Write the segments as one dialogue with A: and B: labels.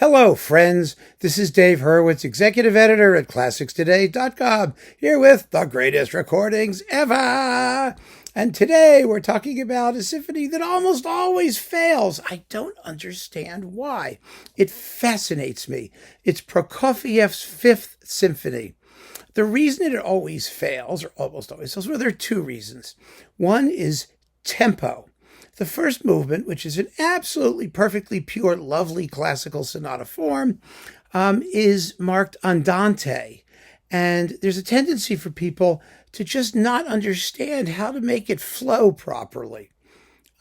A: Hello, friends. This is Dave Hurwitz, executive editor at ClassicsToday.com, here with the greatest recordings ever. And today we're talking about a symphony that almost always fails. I don't understand why. It fascinates me. It's Prokofiev's Fifth Symphony. The reason it always fails, or almost always fails, well, there are two reasons. One is tempo. The first movement, which is an absolutely perfectly pure, lovely classical sonata form, is marked andante. And there's a tendency for people to just not understand how to make it flow properly.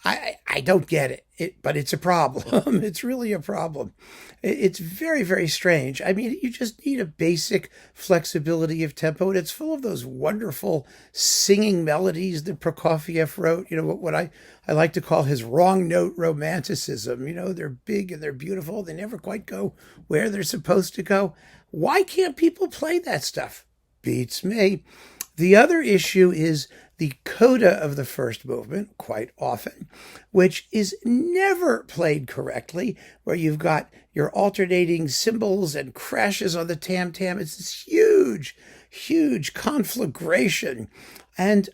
A: I don't get it, but it's a problem. It's really a problem. It's very, very strange. I mean, you just need a basic flexibility of tempo, and it's full of those wonderful singing melodies that Prokofiev wrote. You know, what I like to call his wrong note romanticism. You know, they're big and they're beautiful. They never quite go where they're supposed to go. Why can't people play that stuff? Beats me. The other issue is the coda of the first movement, quite often, which is never played correctly, where you've got your alternating cymbals and crashes on the tam-tam. It's this huge, huge conflagration. And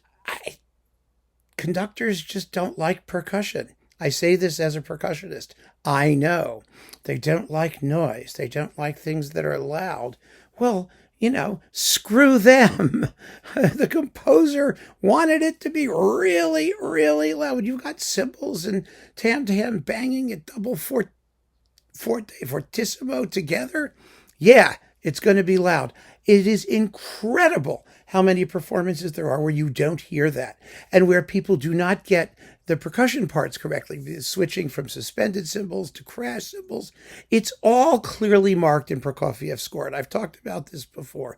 A: conductors just don't like percussion. I say this as a percussionist. I know. They don't like noise. They don't like things that are loud. Well, you know, screw them. The composer wanted it to be really, really loud. You've got cymbals and tam-tam banging at double fortissimo together. Yeah, it's going to be loud. It is incredible how many performances there are where you don't hear that, and where people do not get the percussion parts correctly, switching from suspended cymbals to crash cymbals. It's all clearly marked in Prokofiev's score, and I've talked about this before.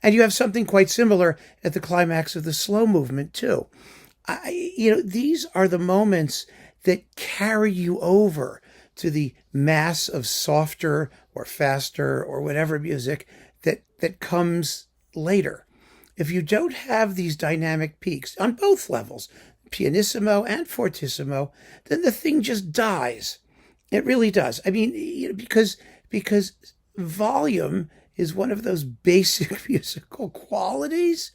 A: And you have something quite similar at the climax of the slow movement, too. These are the moments that carry you over to the mass of softer or faster or whatever music that comes later. If you don't have these dynamic peaks on both levels, pianissimo and fortissimo, then the thing just dies. It really does. I mean, because volume is one of those basic musical qualities.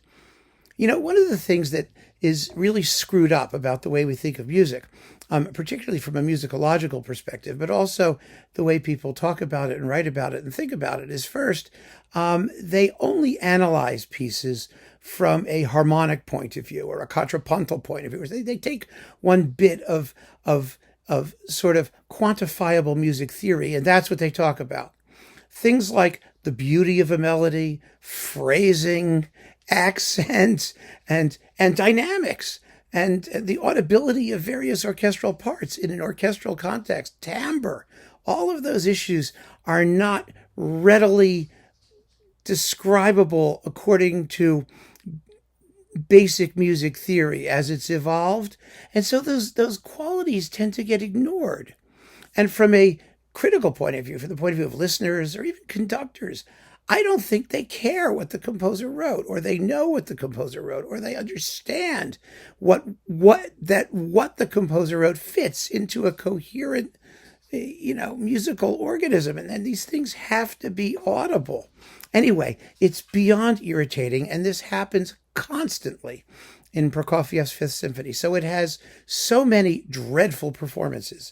A: You know, one of the things that is really screwed up about the way we think of music, particularly from a musicological perspective, but also the way people talk about it and write about it and think about it, is first, they only analyze pieces from a harmonic point of view or a contrapuntal point of view. They take one bit of sort of quantifiable music theory, and that's what they talk about. Things like the beauty of a melody, phrasing, accents, and dynamics, and the audibility of various orchestral parts in an orchestral context, timbre. All of those issues are not readily describable according to basic music theory as it's evolved. And so those qualities tend to get ignored. And from a critical point of view, from the point of view of listeners or even conductors, I don't think they care what the composer wrote, or they know what the composer wrote, or they understand what the composer wrote fits into a coherent, musical organism. And then these things have to be audible. Anyway, it's beyond irritating, and this happens constantly in Prokofiev's Fifth Symphony. So it has so many dreadful performances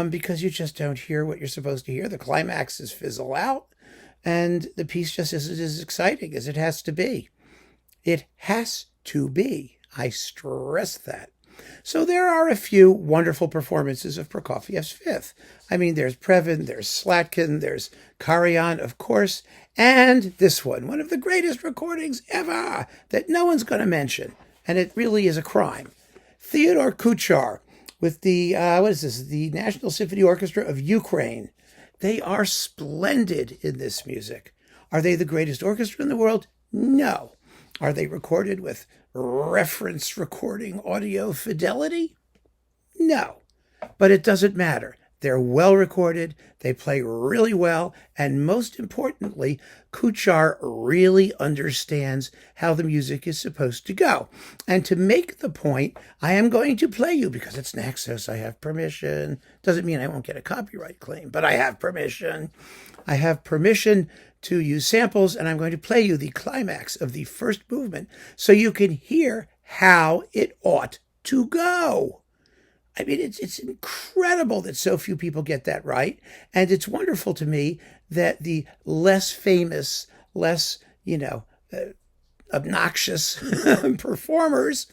A: because you just don't hear what you're supposed to hear. The climaxes fizzle out, and the piece just isn't as exciting as it has to be. It has to be. I stress that. So there are a few wonderful performances of Prokofiev's Fifth. I mean, there's Previn, there's Slatkin, there's Karajan, of course, and this one of the greatest recordings ever that no one's going to mention, and it really is a crime. Theodore Kuchar with the, the National Symphony Orchestra of Ukraine. They are splendid in this music. Are they the greatest orchestra in the world? No. Are they recorded with reference recording audio fidelity? No. But it doesn't matter. They're well recorded, they play really well, and most importantly, Kuchar really understands how the music is supposed to go. And to make the point, I am going to play you, because it's Naxos, I have permission. Doesn't mean I won't get a copyright claim, but I have permission. I have permission to use samples, and I'm going to play you the climax of the first movement so you can hear how it ought to go. I mean, it's incredible that so few people get that right. And it's wonderful to me that the less famous, less, obnoxious performers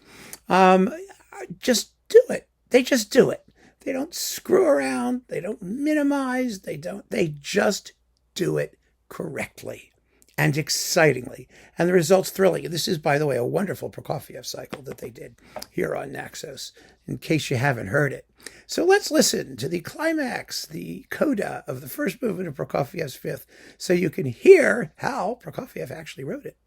A: just do it. They just do it. They don't screw around. They don't minimize. They just do it correctly and excitingly. And the result's thrilling. This is, by the way, a wonderful Prokofiev cycle that they did here on Naxos, in case you haven't heard it. So let's listen to the climax, the coda of the first movement of Prokofiev's Fifth, so you can hear how Prokofiev actually wrote it.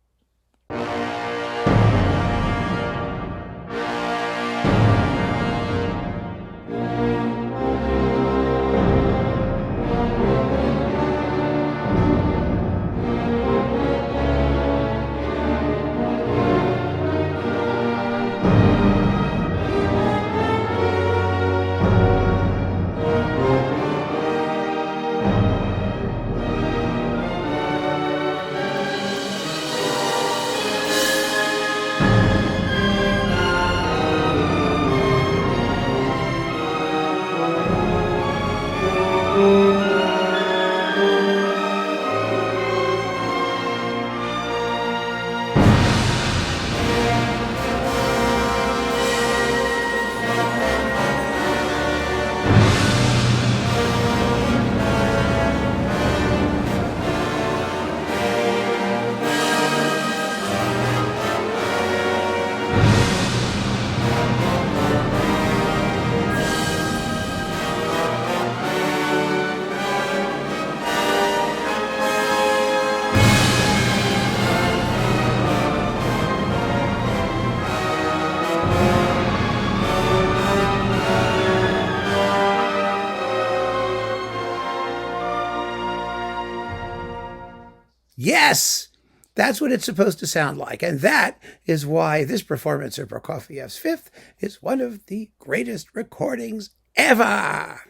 A: Yes, that's what it's supposed to sound like. And that is why this performance of Prokofiev's Fifth is one of the greatest recordings ever.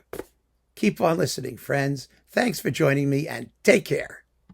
A: Keep on listening, friends. Thanks for joining me, and take care.